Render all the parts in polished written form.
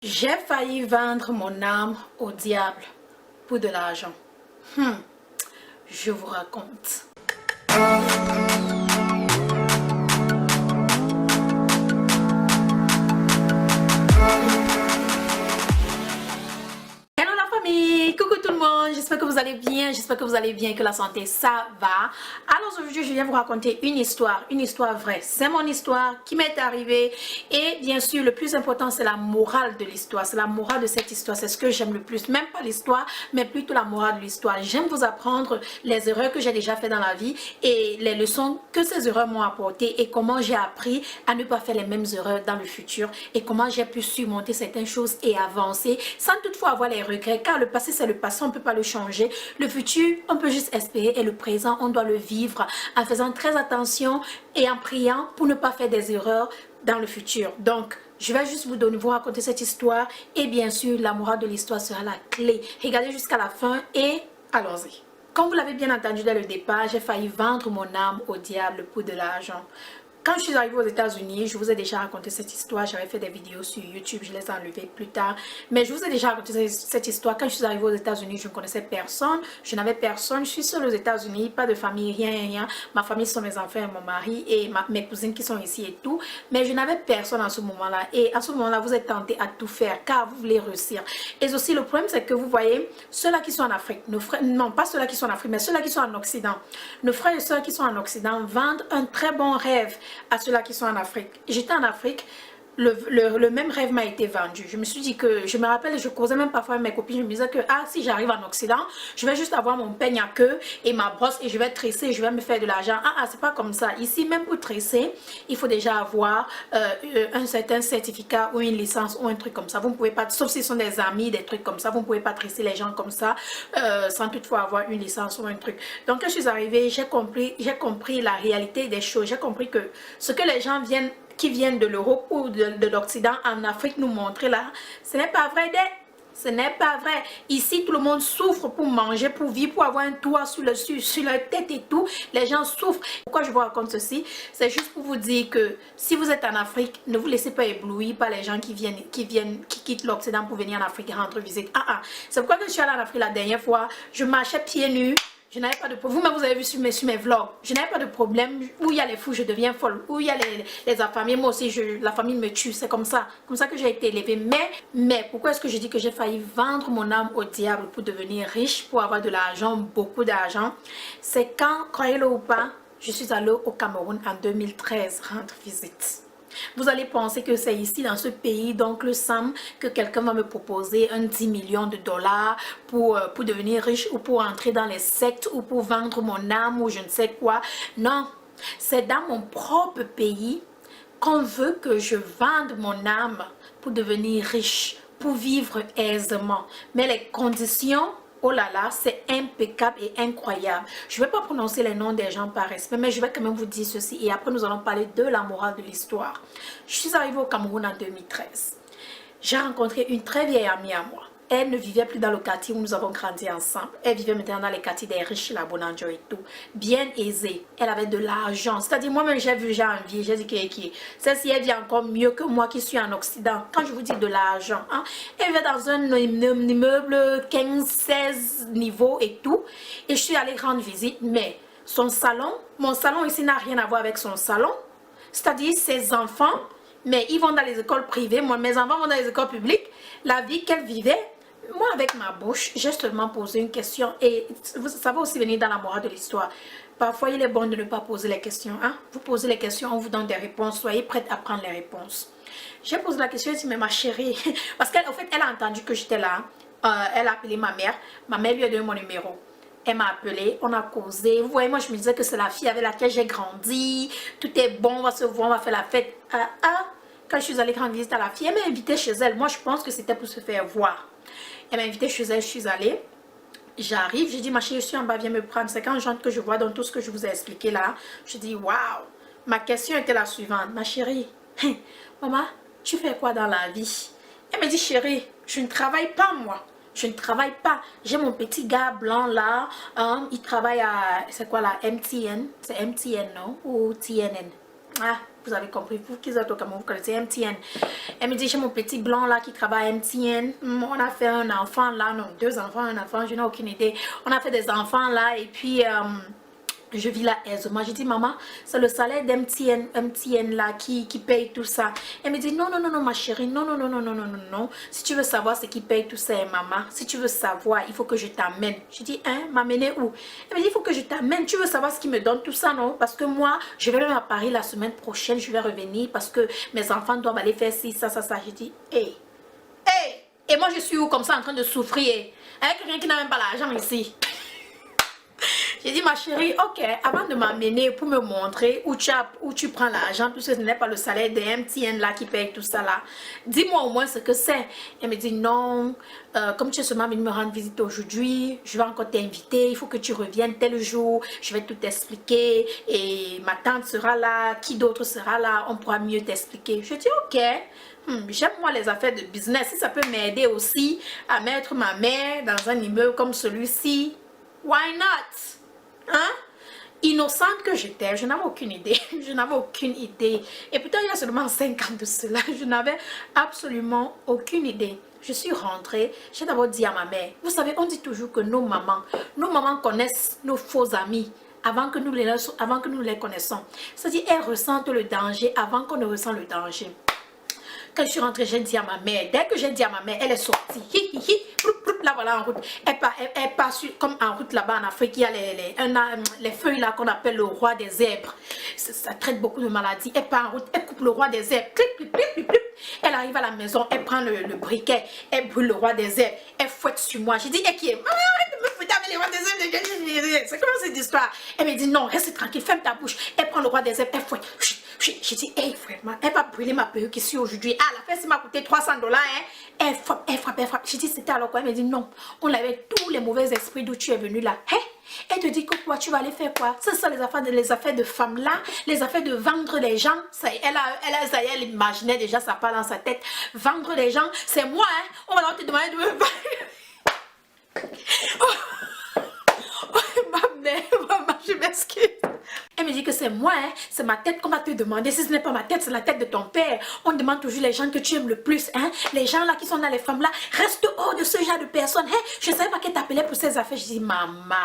J'ai failli vendre mon âme au diable pour de l'argent. Je vous raconte. Hello la famille, coucou tout le monde, j'espère que vous allez bien, que la santé ça va. Alors aujourd'hui je viens vous raconter une histoire vraie, c'est mon histoire qui m'est arrivée et bien sûr le plus important c'est la morale de l'histoire, c'est la morale de cette histoire, c'est ce que j'aime le plus, même pas l'histoire mais plutôt la morale de l'histoire. J'aime vous apprendre les erreurs que j'ai déjà fait dans la vie et les leçons que ces erreurs m'ont apporté et comment j'ai appris à ne pas faire les mêmes erreurs dans le futur et comment j'ai pu surmonter certaines choses et avancer sans toutefois avoir les regrets, car le passé c'est le passé, on ne peut pas le changer. Le futur, on peut juste espérer et le présent, on doit le vivre en faisant très attention et en priant pour ne pas faire des erreurs dans le futur. Donc, je vais juste vous raconter cette histoire et bien sûr, la morale de l'histoire sera la clé. Regardez jusqu'à la fin et allons-y. Comme vous l'avez bien entendu dès le départ, j'ai failli vendre mon âme au diable pour de l'argent. Quand je suis arrivée aux États-Unis, je vous ai déjà raconté cette histoire. J'avais fait des vidéos sur YouTube, je les ai enlevées plus tard. Mais je vous ai déjà raconté cette histoire. Quand je suis arrivée aux États-Unis, je ne connaissais personne. Je n'avais personne. Je suis seule aux États-Unis, pas de famille, rien. Ma famille sont mes enfants, mon mari et mes cousines qui sont ici et tout. Mais je n'avais personne en ce moment-là. Et à ce moment-là, vous êtes tenté à tout faire car vous voulez réussir. Et aussi, le problème, c'est que vous voyez, ceux-là qui sont en Afrique, nos frères, non pas ceux-là qui sont en Afrique, mais ceux-là qui sont en Occident. Nos frères et sœurs qui sont en Occident vendent un très bon rêve à ceux-là qui sont en Afrique. J'étais en Afrique, le même rêve m'a été vendu. Je me suis dit que, je me rappelle, je causais même parfois avec mes copines, je me disais que si j'arrive en Occident, je vais juste avoir mon peigne à queue et ma brosse et je vais tresser, je vais me faire de l'argent. C'est pas comme ça. Ici, même pour tresser, il faut déjà avoir un certain certificat ou une licence ou un truc comme ça. Vous ne pouvez pas, sauf si ce sont des amis, des trucs comme ça, vous ne pouvez pas tresser les gens comme ça sans toutefois avoir une licence ou un truc. Donc quand je suis arrivée, j'ai compris la réalité des choses. J'ai compris que ce que les gens qui viennent de l'Europe ou de l'Occident en Afrique nous montrer là, ce n'est pas vrai. Ce n'est pas vrai. Ici, tout le monde souffre pour manger, pour vivre, pour avoir un toit sur leur tête et tout. Les gens souffrent. Pourquoi je vous raconte ceci? C'est juste pour vous dire que si vous êtes en Afrique, ne vous laissez pas éblouir par les gens qui quittent l'Occident pour venir en Afrique et rendre visite. C'est pourquoi quand je suis allée en Afrique la dernière fois, je marchais pieds nus. Je n'avais pas de problème. Vous-même, vous avez vu sur mes vlogs. Je n'avais pas de problème. Où il y a les fous, je deviens folle. Où il y a les affamés, moi aussi, la famille me tue. C'est comme ça. Comme ça que j'ai été élevée. Mais pourquoi est-ce que je dis que j'ai failli vendre mon âme au diable pour devenir riche, pour avoir de l'argent, beaucoup d'argent? C'est quand, croyez-le ou pas, je suis allée au Cameroun en 2013 rendre visite. Vous allez penser que c'est ici dans ce pays d'Oncle Sam que quelqu'un va me proposer 10 millions de dollars pour devenir riche ou pour entrer dans les sectes ou pour vendre mon âme ou je ne sais quoi. Non, c'est dans mon propre pays qu'on veut que je vende mon âme pour devenir riche, pour vivre aisément. Mais les conditions, oh là là, c'est impeccable et incroyable. Je ne vais pas prononcer les noms des gens par respect, mais je vais quand même vous dire ceci. Et après, nous allons parler de la morale de l'histoire. Je suis arrivée au Cameroun en 2013. J'ai rencontré une très vieille amie à moi. Elle ne vivait plus dans le quartier où nous avons grandi ensemble. Elle vivait maintenant dans les quartiers des riches, la Bonanjo et tout. Bien aisée. Elle avait de l'argent. C'est-à-dire, moi-même, j'ai vu, j'ai envie. J'ai dit que celle-ci, elle vit encore mieux que moi qui suis en Occident. Quand je vous dis de l'argent, elle vivait dans un immeuble 15-16 niveaux et tout. Et je suis allée rendre visite. Mais son salon, mon salon ici n'a rien à voir avec son salon. C'est-à-dire, ses enfants, mais ils vont dans les écoles privées. Moi, mes enfants vont dans les écoles publiques. La vie qu'elle vivait, moi, avec ma bouche, j'ai seulement posé une question et ça va aussi venir dans la morale de l'histoire. Parfois, il est bon de ne pas poser les questions. Vous posez les questions, on vous donne des réponses. Soyez prête à prendre les réponses. J'ai posé la question, elle dit, mais ma chérie, parce qu'en fait, elle a entendu que j'étais là. Elle a appelé ma mère. Ma mère lui a donné mon numéro. Elle m'a appelé, on a causé. Vous voyez, moi, je me disais que c'est la fille avec laquelle j'ai grandi. Tout est bon, on va se voir, on va faire la fête. Quand je suis allée rendre visite à la fille, elle m'a invitée chez elle. Moi, je pense que c'était pour se faire voir. Elle m'a invitée chez elle, je suis allée. J'arrive, j'ai dit, ma chérie, je suis en bas, viens me prendre. C'est quand j'entre que je vois dans tout ce que je vous ai expliqué là. Je dis, waouh. Ma question était la suivante. Ma chérie, maman, tu fais quoi dans la vie? Elle me dit, chérie, je ne travaille pas moi. Je ne travaille pas. J'ai mon petit gars blanc là. Il travaille à, c'est quoi là, MTN? C'est MTN, non? Ou TNN? Ah, vous avez compris, vous qui êtes au Cameroun, vous connaissez MTN. Elle me dit, j'ai mon petit blanc là qui travaille à MTN. On a fait un enfant là, non, 2 enfants, un enfant, je n'ai aucune idée. On a fait des enfants là et puis je vis là aisément. J'ai dit, maman, c'est le salaire d'MTN là qui paye tout ça. Elle me dit, non, non, non, non, ma chérie, non, non, non, non, non, non, non, non. Si tu veux savoir ce qui paye tout ça, maman, si tu veux savoir, il faut que je t'amène. Je dis, hein, m'amener où? Elle me dit, il faut que je t'amène. Tu veux savoir ce qui me donne tout ça, non? Parce que moi, je vais même à Paris la semaine prochaine, je vais revenir parce que mes enfants doivent aller faire ci, ça, ça, ça. J'ai dit, hey, hey, et moi je suis où comme ça en train de souffrir? Avec quelqu'un qui n'a même pas l'argent ici. J'ai dit, ma chérie, ok, avant de m'amener pour me montrer où tu prends l'argent, puisque ce n'est pas le salaire de MTN là qui paye tout ça là, dis-moi au moins ce que c'est. Elle me dit, non, comme tu es seulement venu me rendre visite aujourd'hui, je vais encore t'inviter, il faut que tu reviennes tel jour, je vais tout t'expliquer, et ma tante sera là, qui d'autre sera là, on pourra mieux t'expliquer. Je dis, ok. J'aime moi les affaires de business, si ça peut m'aider aussi à mettre ma mère dans un immeuble comme celui-ci, why not? Hein? Innocente que j'étais, je n'avais aucune idée. Je n'avais aucune idée. Et pourtant, il y a seulement 5 ans de cela, je n'avais absolument aucune idée. Je suis rentrée, j'ai d'abord dit à ma mère, vous savez, on dit toujours que nos mamans connaissent nos faux amis avant que nous les connaissons. C'est-à-dire, elles ressentent le danger avant qu'on ne ressent le danger. Quand je suis rentrée, j'ai dit à ma mère, dès que j'ai dit à ma mère, elle est sortie. Là, voilà, en route. Elle passe comme en route là-bas en Afrique, il y a les feuilles là qu'on appelle le roi des zèbres. Ça traite beaucoup de maladies. Elle part en route, elle coupe le roi des zèbres. Clip, clip, clip, clip, clip. Elle arrive à la maison, elle prend le briquet, elle brûle le roi des zèbres, elle fouette sur moi. J'ai dit, et qui est? Maman, arrête de me fouetter avec les rois des zèbres. C'est comment cette histoire? Elle me dit, non, reste tranquille, ferme ta bouche. Elle prend le roi des zèbres, elle fouette. J'ai dit, hey, vraiment, elle va brûler ma perruque ici aujourd'hui. Ah, la fête, ça m'a coûté $300, hein. Elle frappe, elle frappe, elle frappe. J'ai dit, c'était alors quoi? Elle me dit, non, on avait tous les mauvais esprits d'où tu es venu là. Hein? Elle te dit que quoi, tu vas aller faire quoi? C'est ça les affaires de femmes là, les affaires de vendre les gens. Ça, elle imaginait déjà ça part dans sa tête. Vendre les gens, c'est moi, hein? On va te demander de me vendre. Maman, je m'excuse. Elle me dit que c'est moi, hein, c'est ma tête qu'on va te demander. Si ce n'est pas ma tête, c'est la tête de ton père. On demande toujours les gens que tu aimes le plus, hein. Les gens là qui sont là, les femmes là, reste hors de ce genre de personnes. Hein. Je ne savais pas qu'elle t'appelait pour ces affaires. Je dis, maman,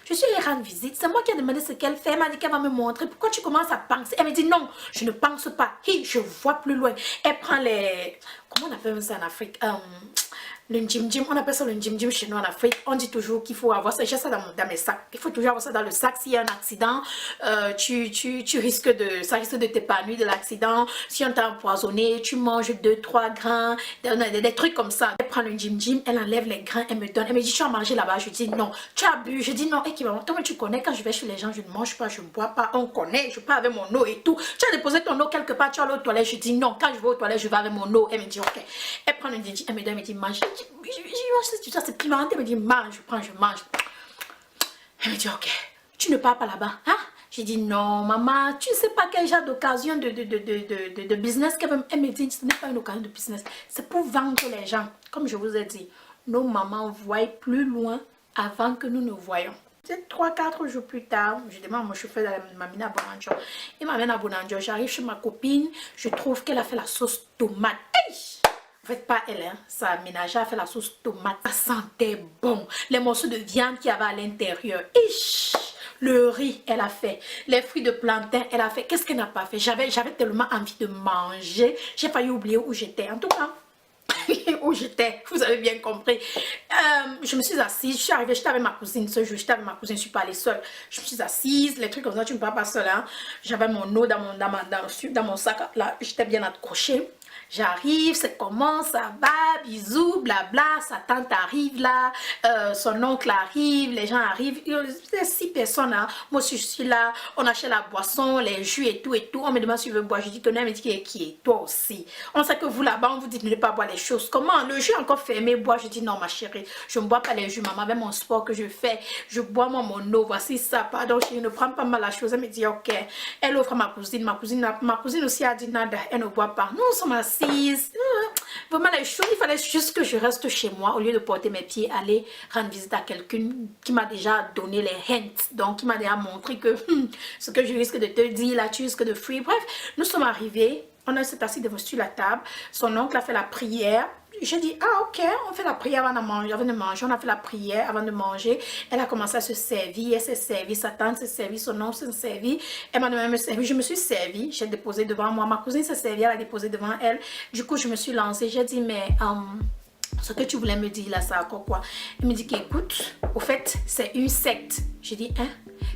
je suis allée rendre visite. C'est moi qui ai demandé ce qu'elle fait. Elle m'a dit qu'elle va me montrer. Pourquoi tu commences à penser? Elle me dit, non, je ne pense pas. Hi, je vois plus loin. Elle prend les... Comment on appelle ça en Afrique? Le njim, on appelle ça le njim chez nous en Afrique. On dit toujours qu'il faut avoir ça. J'ai ça dans mes sacs. Il faut toujours avoir ça dans le sac. S'il y a un accident, tu risques ça risque de t'épanouir de l'accident. Si on t'a empoisonné, tu manges 2-3 grains, des trucs comme ça. Elle prend le njim, elle enlève les grains, elle me donne. Elle me dit, tu as mangé là-bas. Je dis non. Tu as bu. Je dis non. Toi, tu connais, quand je vais chez les gens, je ne mange pas, je ne bois pas. On connaît, je pars avec mon eau et tout. Tu as déposé ton eau quelque part, tu as l'eau aux toilettes. Je dis non. Quand je vais aux toilettes, je vais avec mon eau. Elle me dit ok. Elle prend le njim, elle me dit mange. C'est piment. Elle me dit mange, je mange. Elle me dit ok, tu ne pars pas là-bas, hein? J'ai dit non maman, tu ne sais pas quel genre d'occasion de business qu'elle veut. Elle me dit ce n'est pas une occasion de business, c'est pour vendre les gens. Comme je vous ai dit, nos mamans voient plus loin avant que nous ne voyons. 3-4 jours plus tard, je demande à mon chauffeur de m'amener à Bonanjo. Il m'amène à Bonanjo, j'arrive chez ma copine, je trouve qu'elle a fait la sauce tomate. Hey! En fait, pas elle, hein. Sa ménagère a fait la sauce tomate. Ça sentait bon. Les morceaux de viande qu'il y avait à l'intérieur. Le riz, elle a fait. Les fruits de plantain, elle a fait. Qu'est-ce qu'elle n'a pas fait? J'avais tellement envie de manger. J'ai failli oublier où j'étais. En tout cas, où j'étais, vous avez bien compris. Je me suis assise, je suis arrivée, j'étais avec ma cousine ce jour, j'étais avec ma cousine, je suis pas allée seule. Je me suis assise, les trucs comme ça, tu ne pars pas seule. Hein. J'avais mon eau dans mon sac, là, j'étais bien accrochée. J'arrive, c'est comment ça va, bisous, blabla, sa tante arrive là, son oncle arrive, les gens arrivent, il y a 6 personnes là, moi je suis là, on achète la boisson, les jus et tout, on me demande si je veux boire, je dis que non, elle me dit qui est, toi aussi. On sait que vous là-bas, on vous dit de ne pas boire les choses, comment, le jus est encore fermé, boire, je dis non ma chérie, je ne bois pas les jus, maman, avec mon sport que je fais, je bois moi mon eau, voici ça, pardon, je ne prends pas mal la chose, elle me dit ok, elle offre à ma cousine aussi a dit nada, elle ne boit pas, nous sommes assis. vraiment les choses, il fallait juste que je reste chez moi au lieu de porter mes pieds, aller rendre visite à quelqu'un qui m'a déjà donné les hints, donc qui m'a déjà montré que ce que je risque de te dire là, tu risques de fuir. Bref, nous sommes arrivés, on s'est assis devant sur la table, son oncle a fait la prière. J'ai dit, ah ok, on fait la prière avant de manger, on a fait la prière avant de manger. Elle a commencé à se servir, elle s'est servie, sa tante s'est servie, son oncle s'est servi. Elle m'a demandé de me servir, je me suis servie, j'ai déposé devant moi. Ma cousine s'est servie, elle a déposé devant elle. Du coup, je me suis lancée, j'ai dit, mais ce que tu voulais me dire là, ça encore quoi? Elle me dit qu'écoute, au fait, c'est une secte. J'ai dit, hein?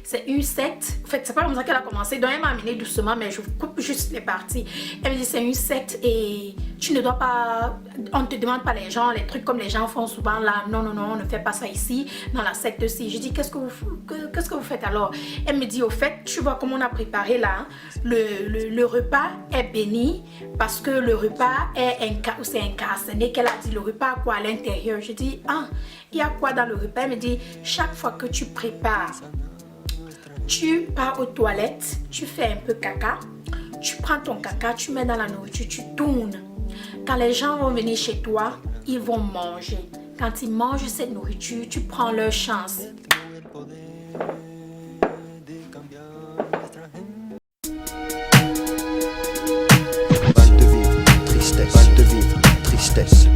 C'est une secte. En fait, c'est pas comme ça qu'elle a commencé. Donc, elle m'a amené doucement, mais je coupe juste les parties. Elle me dit, c'est une secte et tu ne dois pas... On ne te demande pas les gens, les trucs comme les gens font souvent là. Non, non, non, on ne fait pas ça ici, dans la secte-ci. Je dis, qu'est-ce que vous faites alors? Elle me dit, au fait, tu vois comment on a préparé là. Le repas est béni parce que le repas est incarcéré. Qu'elle a dit, le repas a quoi à l'intérieur? Je dis, ah, il y a quoi dans le repas? Elle me dit, chaque fois que tu prépares, tu pars aux toilettes, tu fais un peu caca, tu prends ton caca, tu mets dans la nourriture, tu tournes. Quand les gens vont venir chez toi, ils vont manger. Quand ils mangent cette nourriture, tu prends leur chance. Mal de vivre, tristesse. Mal de vivre, tristesse.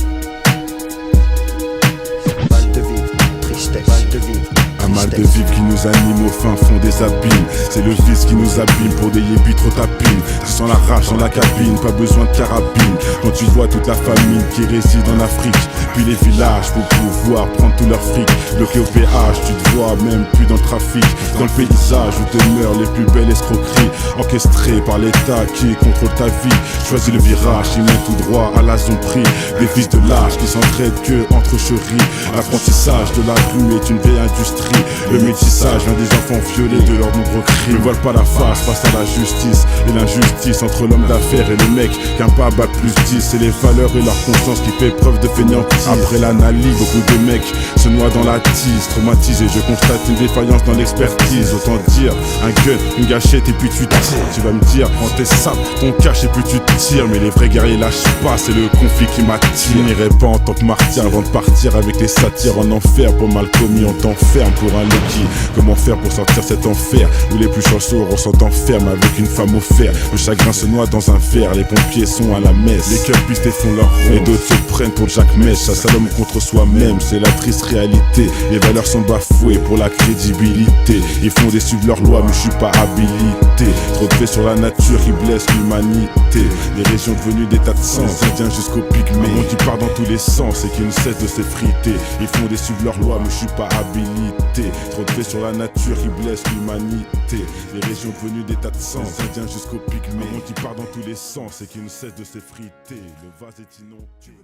Mal de vivre, tristesse. Mal de vivre. Un mal de vivre qui nous anime au fin fond des abîmes. C'est le vice qui nous abîme pour des yébis trop tapines. Tu sens la rage dans la cabine, pas besoin de carabine. Quand tu vois toute la famille qui réside en Afrique, puis les villages pour pouvoir prendre tout leur fric. Bloqué au péage, tu te vois même plus dans le trafic. Dans le paysage où demeurent les plus belles escroqueries, orchestrées par l'État qui contrôle ta vie. Choisis le virage, il mène tout droit à la zombie. Des fils de lâches qui s'entraident que entre chéris. L'apprentissage de la rue est une vieille industrie. Le métissage vient des enfants violés de leurs nombreux crimes. Ne voile pas la face face à la justice et l'injustice entre l'homme d'affaires et le mec qu'un pas bat plus 10. C'est les valeurs et leur conscience qui fait preuve de fainéantise. Après l'analyse, beaucoup de mecs se noient dans la tise. Traumatisé, je constate une défaillance dans l'expertise. Autant dire, un gun, une gâchette et puis tu tires. Tu vas me dire, prends tes sapes, ton cache et puis tu tires. Mais les vrais guerriers lâchent pas, c'est le conflit qui m'attire. Je n'irai pas en tant que martyr avant de partir avec les satires en enfer. Pour mal commis, on t'enferme pour un Loki. Comment faire pour sortir cet enfer où les plus chanceux ressentent enferme avec une femme au fer. Le chagrin se noie dans un verre, les pompiers sont à la messe. Les cœurs pistés font leur rond et d'autres se prennent pour Jack Mèche. Ça s'allume contre soi-même, c'est la triste réalité. Les valeurs sont bafouées pour la crédibilité. Ils font des suivre leurs lois mais je suis pas habilité. Trop de faits sur la nature qui blesse l'humanité. Les régions devenues des tas de sens, indiens jusqu'aux pygmées. Un monde qui part dans tous les sens et qui ne cesse de s'effriter. Ils font des suivre leurs lois mais je suis pas habilité. Trop de faits sur la nature qui blesse l'humanité. Les régions devenues des tas de sens, indiens jusqu'aux pygmées. Un monde qui part dans tous les sens et qui ne cesse de s'effriter. Le vase est inondé.